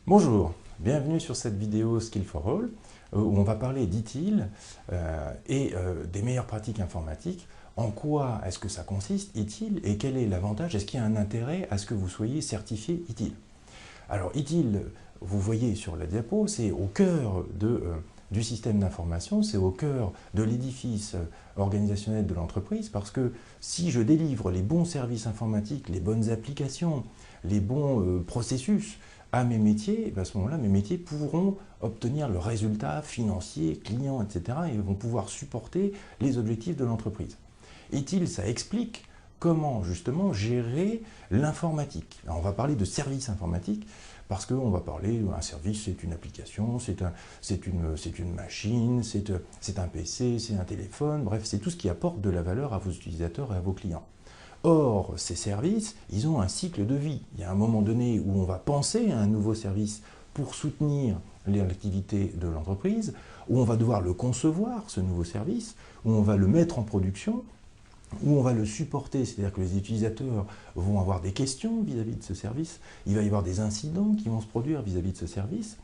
Bonjour, bienvenue sur cette vidéo Skill for All où on va parler d'ITIL et des meilleures pratiques informatiques. En quoi est-ce que ça consiste, ITIL, et quel est l'avantage? Est-ce qu'il y a un intérêt à ce que vous soyez certifié ITIL? Alors ITIL, vous voyez sur la diapo, c'est au cœur du système d'information, c'est au cœur de l'édifice organisationnel de l'entreprise, parce que si je délivre les bons services informatiques, les bonnes applications, les bons processus à mes métiers, à ce moment-là, mes métiers pourront obtenir le résultat financier, client, etc. et vont pouvoir supporter les objectifs de l'entreprise. ITIL, ça explique comment justement gérer l'informatique. On va parler de services informatiques parce qu'on va parler d'un service, c'est une application, c'est une machine, c'est un PC, c'est un téléphone, bref, c'est tout ce qui apporte de la valeur à vos utilisateurs et à vos clients. Or, ces services, ils ont un cycle de vie. Il y a un moment donné où on va penser à un nouveau service pour soutenir l'activité de l'entreprise, où on va devoir le concevoir, ce nouveau service, où on va le mettre en production, où on va le supporter, c'est-à-dire que les utilisateurs vont avoir des questions vis-à-vis de ce service, il va y avoir des incidents qui vont se produire vis-à-vis de ce service,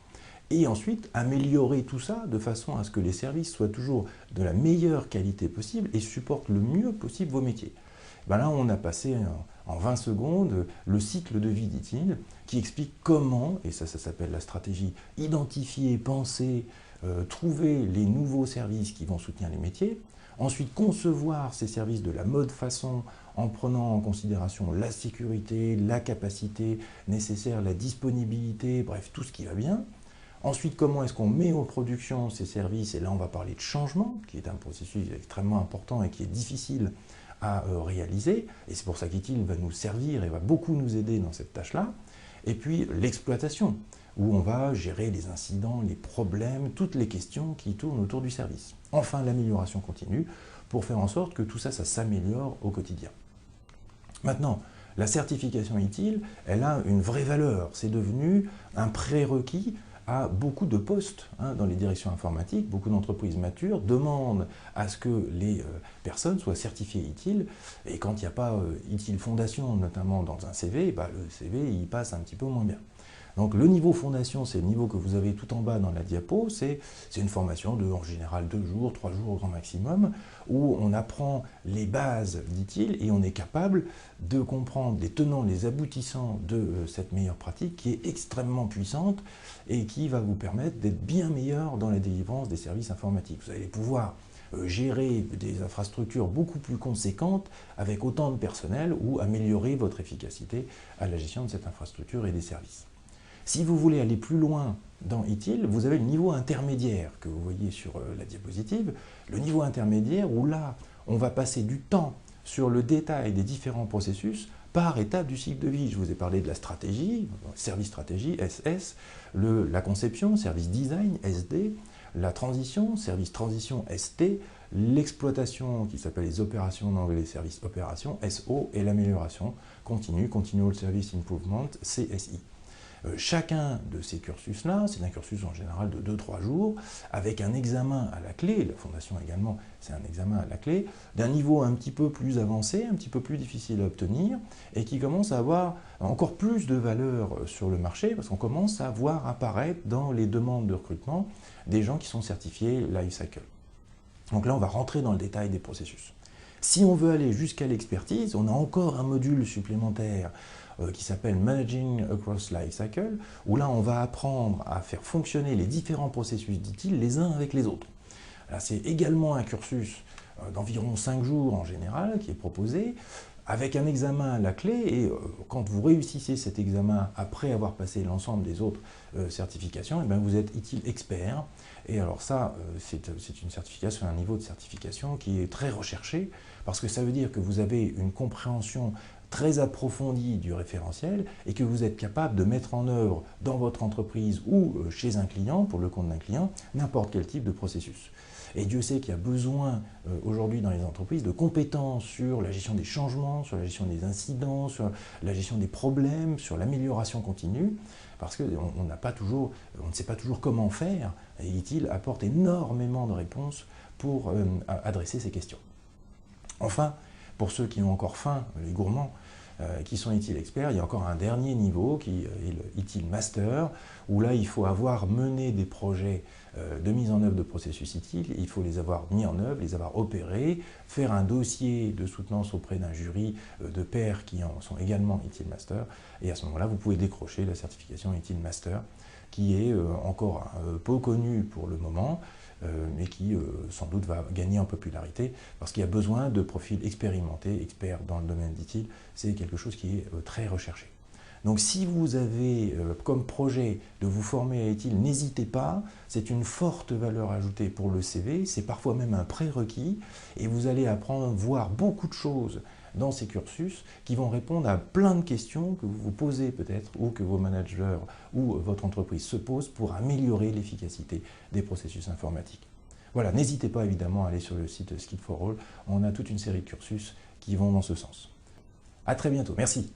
et ensuite améliorer tout ça de façon à ce que les services soient toujours de la meilleure qualité possible et supportent le mieux possible vos métiers. Ben là, on a passé en 20 secondes le cycle de vie, dit-il, qui explique comment, et ça s'appelle la stratégie, identifier, penser, trouver les nouveaux services qui vont soutenir les métiers, ensuite concevoir ces services de la mode façon en prenant en considération la sécurité, la capacité nécessaire, la disponibilité, bref, tout ce qui va bien. Ensuite, comment est-ce qu'on met en production ces services? Et là, on va parler de changement, qui est un processus extrêmement important et qui est difficile à réaliser. Et c'est pour ça qu'ITIL va nous servir et va beaucoup nous aider dans cette tâche-là. Et puis, l'exploitation, où on va gérer les incidents, les problèmes, toutes les questions qui tournent autour du service. Enfin, l'amélioration continue, pour faire en sorte que tout ça, ça s'améliore au quotidien. Maintenant, la certification ITIL, elle a une vraie valeur. C'est devenu un prérequis à beaucoup de postes dans les directions informatiques. Beaucoup d'entreprises matures demandent à ce que les personnes soient certifiées ITIL. Et quand il n'y a pas ITIL Fondation, notamment dans un CV, le CV il passe un petit peu moins bien. Donc le niveau fondation, c'est le niveau que vous avez tout en bas dans la diapo, c'est une formation de, en général, 2 jours, 3 jours au grand maximum, où on apprend les bases, dit-il, et on est capable de comprendre les tenants, les aboutissants de cette meilleure pratique qui est extrêmement puissante et qui va vous permettre d'être bien meilleur dans la délivrance des services informatiques. Vous allez pouvoir gérer des infrastructures beaucoup plus conséquentes avec autant de personnel ou améliorer votre efficacité à la gestion de cette infrastructure et des services. Si vous voulez aller plus loin dans ITIL, vous avez le niveau intermédiaire que vous voyez sur la diapositive. Le niveau intermédiaire où là, on va passer du temps sur le détail des différents processus par étape du cycle de vie. Je vous ai parlé de la stratégie, service stratégie, SS, la conception, service design, SD, la transition, service transition, ST, l'exploitation qui s'appelle les opérations en anglais, les services opérations, SO, et l'amélioration continue, Continual Service Improvement, CSI. Chacun de ces cursus-là, c'est un cursus en général de 2-3 jours, avec un examen à la clé, la formation également, c'est un examen à la clé, d'un niveau un petit peu plus avancé, un petit peu plus difficile à obtenir, et qui commence à avoir encore plus de valeur sur le marché, parce qu'on commence à voir apparaître dans les demandes de recrutement des gens qui sont certifiés Lifecycle. Donc là, on va rentrer dans le détail des processus. Si on veut aller jusqu'à l'expertise, on a encore un module supplémentaire qui s'appelle Managing Across Lifecycle, où là on va apprendre à faire fonctionner les différents processus d'ITIL les uns avec les autres. C'est également un cursus d'environ 5 jours en général qui est proposé, avec un examen à la clé, et quand vous réussissez cet examen après avoir passé l'ensemble des autres certifications, et bien vous êtes ITIL expert. Et alors ça, c'est une certification, un niveau de certification qui est très recherché, parce que ça veut dire que vous avez une compréhension très approfondie du référentiel et que vous êtes capable de mettre en œuvre dans votre entreprise ou chez un client, pour le compte d'un client, n'importe quel type de processus. Et Dieu sait qu'il y a besoin aujourd'hui dans les entreprises de compétences sur la gestion des changements, sur la gestion des incidents, sur la gestion des problèmes, sur l'amélioration continue, parce qu'on on ne sait pas toujours comment faire, et ITIL apporte énormément de réponses pour adresser ces questions. Enfin, pour ceux qui ont encore faim, les gourmands, qui sont ITIL experts. Il y a encore un dernier niveau qui est le ITIL master, où là il faut avoir mené des projets de mise en œuvre de processus ITIL, il faut les avoir mis en œuvre, les avoir opérés, faire un dossier de soutenance auprès d'un jury de pairs qui en sont également ITIL master, et à ce moment-là vous pouvez décrocher la certification ITIL master, qui est encore peu connue pour le moment, mais qui sans doute va gagner en popularité parce qu'il y a besoin de profils expérimentés, experts dans le domaine d'ITIL. C'est quelque chose qui est très recherché. Donc si vous avez comme projet de vous former à ITIL, n'hésitez pas, c'est une forte valeur ajoutée pour le CV, c'est parfois même un prérequis et vous allez apprendre, voir beaucoup de choses dans ces cursus qui vont répondre à plein de questions que vous vous posez peut-être ou que vos managers ou votre entreprise se posent pour améliorer l'efficacité des processus informatiques. Voilà, n'hésitez pas évidemment à aller sur le site Skill4All, on a toute une série de cursus qui vont dans ce sens. À très bientôt, merci.